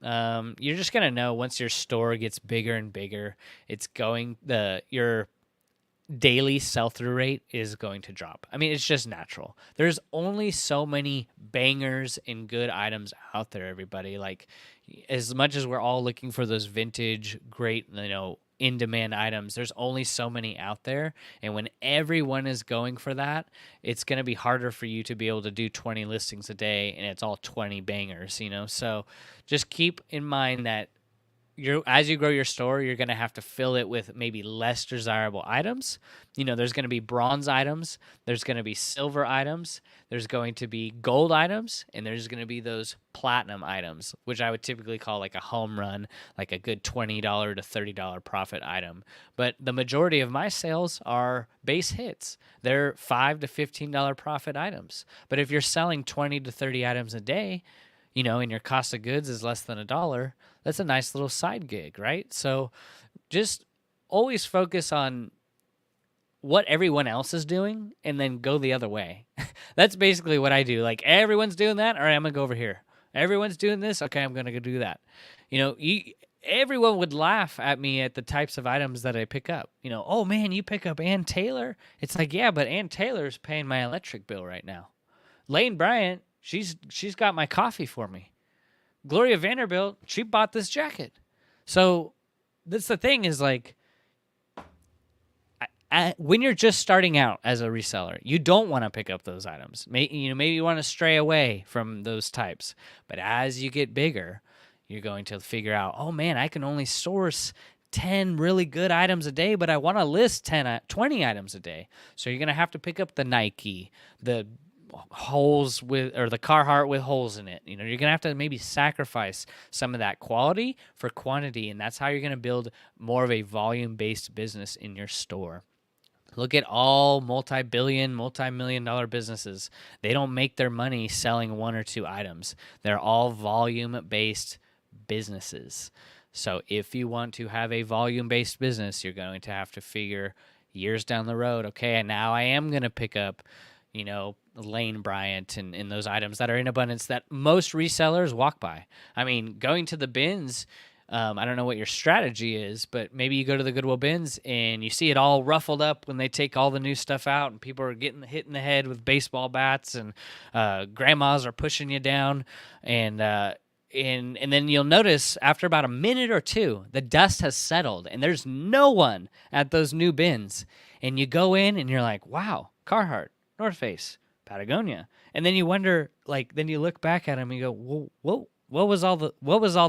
you're just going to know once your store gets bigger and bigger, your daily sell-through rate is going to drop. I mean, it's just natural. There's only so many bangers and good items out there, everybody. Like, as much as we're all looking for those vintage, great, in-demand items, there's only so many out there. And when everyone is going for that, it's going to be harder for you to be able to do 20 listings a day, and it's all 20 bangers, So just keep in mind that as you grow your store, you're going to have to fill it with maybe less desirable items. There's going to be bronze items, there's going to be silver items, there's going to be gold items, and there's going to be those platinum items, which I would typically call like a home run, like a good $20 to $30 profit item. But the majority of my sales are base hits. They're $5 to $15 profit items. But if you're selling 20 to 30 items a day, and your cost of goods is less than $1, that's a nice little side gig, right? So just always focus on what everyone else is doing and then go the other way. That's basically what I do. Like, everyone's doing that, all right, I'm going to go over here. Everyone's doing this, okay, I'm going to go do that. Everyone would laugh at me at the types of items that I pick up. Oh, man, you pick up Ann Taylor? It's like, yeah, but Ann Taylor's paying my electric bill right now. Lane Bryant, she's got my coffee for me. Gloria Vanderbilt, she bought this jacket. So that's the thing is, like, when you're just starting out as a reseller, you don't want to pick up those items. Maybe you want to stray away from those types. But as you get bigger, you're going to figure out, oh man, I can only source 10 really good items a day, but I want to list 20 items a day. So you're going to have to pick up the Nike, the holes with, or the Carhartt with holes in it. You're going to have to maybe sacrifice some of that quality for quantity, and that's how you're going to build more of a volume-based business in your store. Look at all multi-billion, multi-million-dollar businesses. They don't make their money selling one or two items. They're all volume-based businesses. So if you want to have a volume-based business, you're going to have to figure years down the road, okay, now I am going to pick up, Lane Bryant and those items that are in abundance that most resellers walk by. I mean, going to the bins, I don't know what your strategy is, but maybe you go to the Goodwill bins and you see it all ruffled up when they take all the new stuff out, and people are getting hit in the head with baseball bats, and grandmas are pushing you down, and then you'll notice after about a minute or two, the dust has settled and there's no one at those new bins. And you go in and you're like, wow, Carhartt, North Face, Patagonia. And then you wonder, then you look back at them and you go, whoa, what was all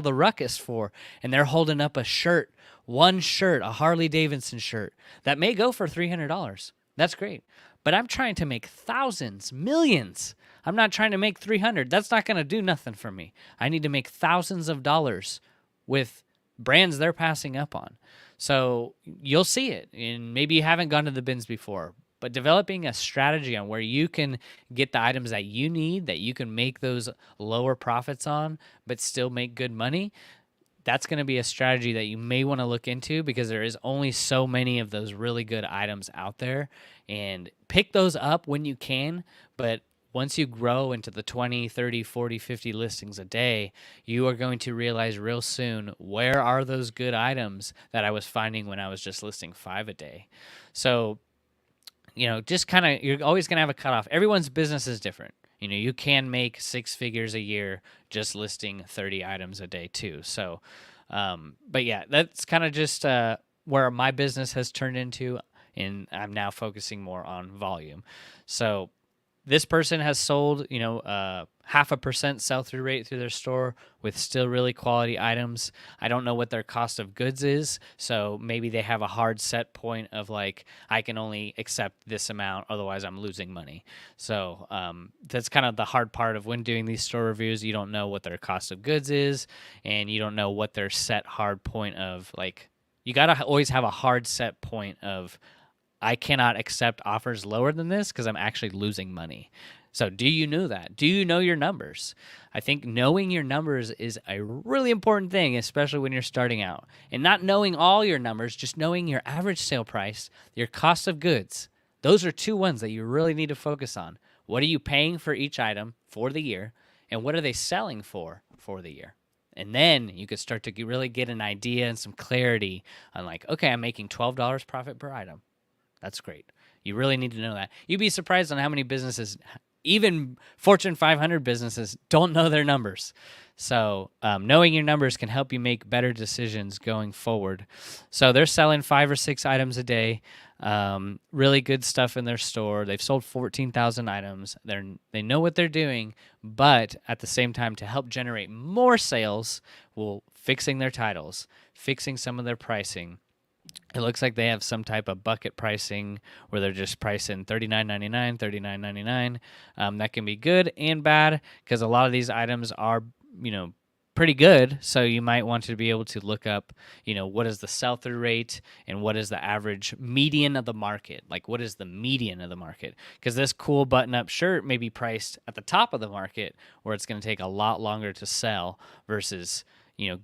the ruckus for? And they're holding up a shirt, one shirt, a Harley Davidson shirt that may go for $300. That's great. But I'm trying to make thousands, millions. I'm not trying to make 300. That's not going to do nothing for me. I need to make thousands of dollars with brands they're passing up on. So you'll see it. And maybe you haven't gone to the bins before, but developing a strategy on where you can get the items that you need, that you can make those lower profits on, but still make good money, that's going to be a strategy that you may want to look into, because there is only so many of those really good items out there. And pick those up when you can, but once you grow into the 20, 30, 40, 50 listings a day, you are going to realize real soon, where are those good items that I was finding when I was just listing 5 a day? So, just kind of, you're always going to have a cutoff. Everyone's business is different. You can make 6 figures a year just listing 30 items a day too. So, but yeah, that's kind of just where my business has turned into, and I'm now focusing more on volume. So this person has sold, 0.5% sell-through rate through their store with still really quality items. I don't know what their cost of goods is, so maybe they have a hard set point of I can only accept this amount, otherwise I'm losing money. So that's kind of the hard part of when doing these store reviews. You don't know what their cost of goods is, and you don't know what their set hard point of, you got to always have a hard set point of, I cannot accept offers lower than this because I'm actually losing money. So do you know that? Do you know your numbers? I think knowing your numbers is a really important thing, especially when you're starting out. And not knowing all your numbers, just knowing your average sale price, your cost of goods. Those are 2 ones that you really need to focus on. What are you paying for each item for the year? And what are they selling for the year? And then you could start to really get an idea and some clarity on okay, I'm making $12 profit per item. That's great. You really need to know that. You'd be surprised on how many businesses, even Fortune 500 businesses, don't know their numbers. So knowing your numbers can help you make better decisions going forward. So they're selling 5 or 6 items a day, really good stuff in their store. They've sold 14,000 items. They know what they're doing, but at the same time, to help generate more sales, fixing their titles, fixing some of their pricing. It looks like they have some type of bucket pricing where they're just pricing $39.99, $39.99. That can be good and bad, because a lot of these items are, pretty good. So you might want to be able to look up, what is the sell-through rate and what is the average median of the market? What is the median of the market? Because this cool button-up shirt may be priced at the top of the market, where it's going to take a lot longer to sell versus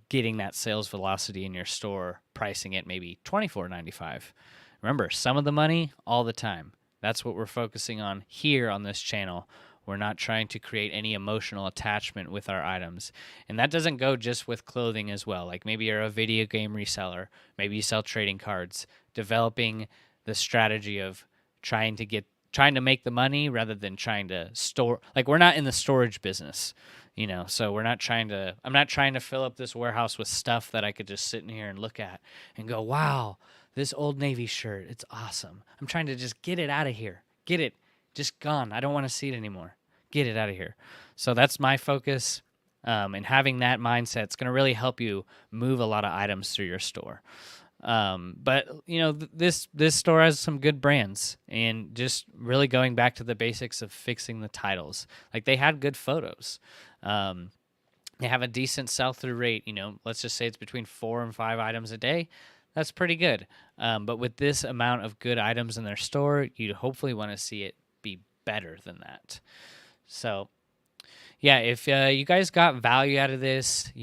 getting that sales velocity in your store, pricing it maybe $24.95. Remember, some of the money, all the time. That's what we're focusing on here on this channel. We're not trying to create any emotional attachment with our items. And that doesn't go just with clothing as well. Maybe you're a video game reseller. Maybe you sell trading cards. Developing the strategy of trying to make the money rather than trying to store. We're not in the storage business. So I'm not trying to fill up this warehouse with stuff that I could just sit in here and look at and go, wow, this Old Navy shirt, it's awesome. I'm trying to just get it out of here. Get it. Just gone. I don't want to see it anymore. Get it out of here. So that's my focus. And having that mindset is going to really help you move a lot of items through your store. But this store has some good brands, and just really going back to the basics of fixing the titles. Like, they had good photos. They have a decent sell-through rate. Let's just say it's between 4 and 5 items a day. That's pretty good. But with this amount of good items in their store, you'd hopefully want to see it be better than that. So, yeah, if you guys got value out of this,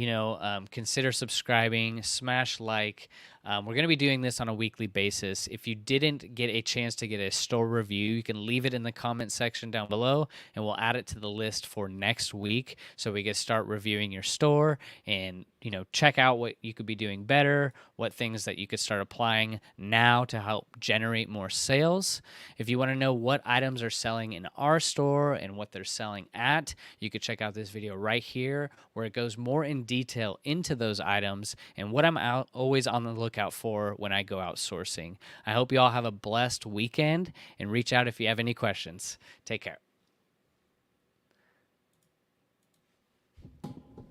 consider subscribing, smash like. We're going to be doing this on a weekly basis. If you didn't get a chance to get a store review, you can leave it in the comment section down below, and we'll add it to the list for next week so we can start reviewing your store and check out what you could be doing better, what things that you could start applying now to help generate more sales. If you want to know what items are selling in our store and what they're selling at, you could check out this video right here where it goes more in detail into those items and what I'm always on the lookout for when I go out sourcing. I hope you all have a blessed weekend, and reach out if you have any questions. Take care.